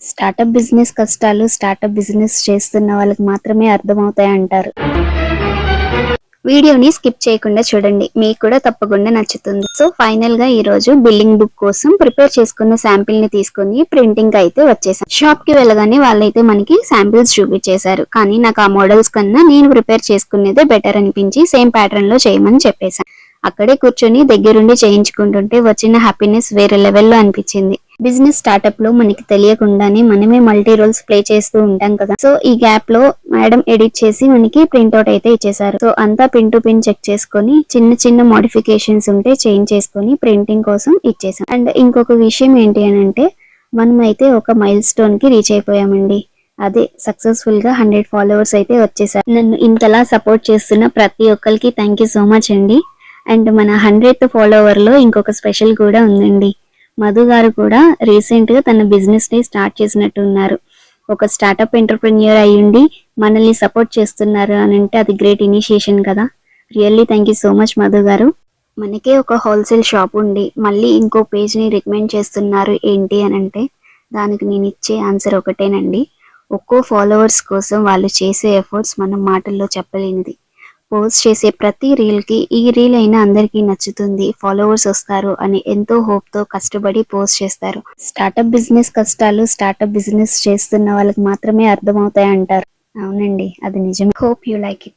Startup business కష్టాలు startup business చేస్తున్న వాళ్ళకి మాత్రమే అర్థమవుతాయి అంటారు. వీడియోని స్కిప్ చేయకుండా చూడండి, మీకు కూడా తప్పకుండా నచ్చుతుంది. సో ఫైనల్ గా ఈ రోజు బిల్డింగ్ బుక్ కోసం ప్రిపేర్ చేసుకున్న శాంపిల్ ని తీసుకొని ప్రింటింగ్ అయితే వచ్చేసాను. షాప్ కి వెళ్ళగానే వాళ్ళైతే మనకి శాంపిల్స్ చూపించేశారు. కానీ నాకు ఆ మోడల్స్ కన్నా నేను ప్రిపేర్ చేసుకునేదే బెటర్ అనిపించి సేమ్ ప్యాటర్న్ లో చేయమని చెప్పేశాను. అక్కడే కూర్చొని దగ్గరుండి చేయించుకుంటుంటే వచ్చిన హ్యాపీనెస్ వేరే లెవెల్లో అనిపించింది. బిజినెస్ స్టార్ట్అప్ లో మనకి తెలియకుండానే మనమే మల్టీ రోల్స్ ప్లే చేస్తూ ఉంటాం కదా. సో ఈ గ్యాప్ లో మేడం ఎడిట్ చేసి మనకి ప్రింట్అవుట్ అయితే ఇచ్చేసారు. సో అంతా పిన్ టు పిన్ చెక్ చేసుకొని చిన్న చిన్న మోడిఫికేషన్స్ ఉంటే చేంజ్ చేసుకొని ప్రింటింగ్ కోసం ఇచ్చేసాం. అండ్ ఇంకొక విషయం ఏంటి అని అంటే మనం అయితే ఒక మైల్ స్టోన్ కి రీచ్ అయిపోయామండి. అదే సక్సెస్ఫుల్ గా 100 ఫాలోవర్స్ అయితే వచ్చేసారు. నన్ను ఇంతలా సపోర్ట్ చేస్తున్న ప్రతి ఒక్కరికి థ్యాంక్ యూ సో మచ్ అండి. అండ్ మన 100th ఫాలోవర్ లో ఇంకొక స్పెషల్ కూడా ఉందండి. మధు గారు కూడా రీసెంట్ గా తన బిజినెస్ ని స్టార్ట్ చేసినట్టు ఉన్నారు. ఒక స్టార్ట్అప్ ఎంటర్ప్రెన్యూర్ అయ్యుండి మనల్ని సపోర్ట్ చేస్తున్నారు అని అంటే అది గ్రేట్ ఇనిషియేషన్ కదా. Really thank you so much Madhu గారు. మనకే ఒక హోల్సేల్ షాప్ ఉండి మళ్ళీ ఇంకో పేజ్ ని రికమెండ్ చేస్తున్నారు ఏంటి అని అంటే దానికి నేను ఇచ్చే ఆన్సర్ ఒకటేనండి. ఒక్కో ఫాలోవర్స్ కోసం వాళ్ళు చేసే ఎఫర్ట్స్ మనం మాటల్లో చెప్పలేనిది. పోస్ట్ చేసే ప్రతి రీల్ కి ఈ రీల్ అయినా అందరికీ నచ్చుతుంది, ఫాలోవర్స్ వస్తారు అని ఎంతో హోప్ తో కష్టపడి పోస్ట్ చేస్తారు. స్టార్టప్ బిజినెస్ కష్టాలు స్టార్టప్ బిజినెస్ చేస్తున్న వాళ్ళకి మాత్రమే అర్థమవుతాయి అంటారు. అవునండి, అది నిజం. Hope you like it.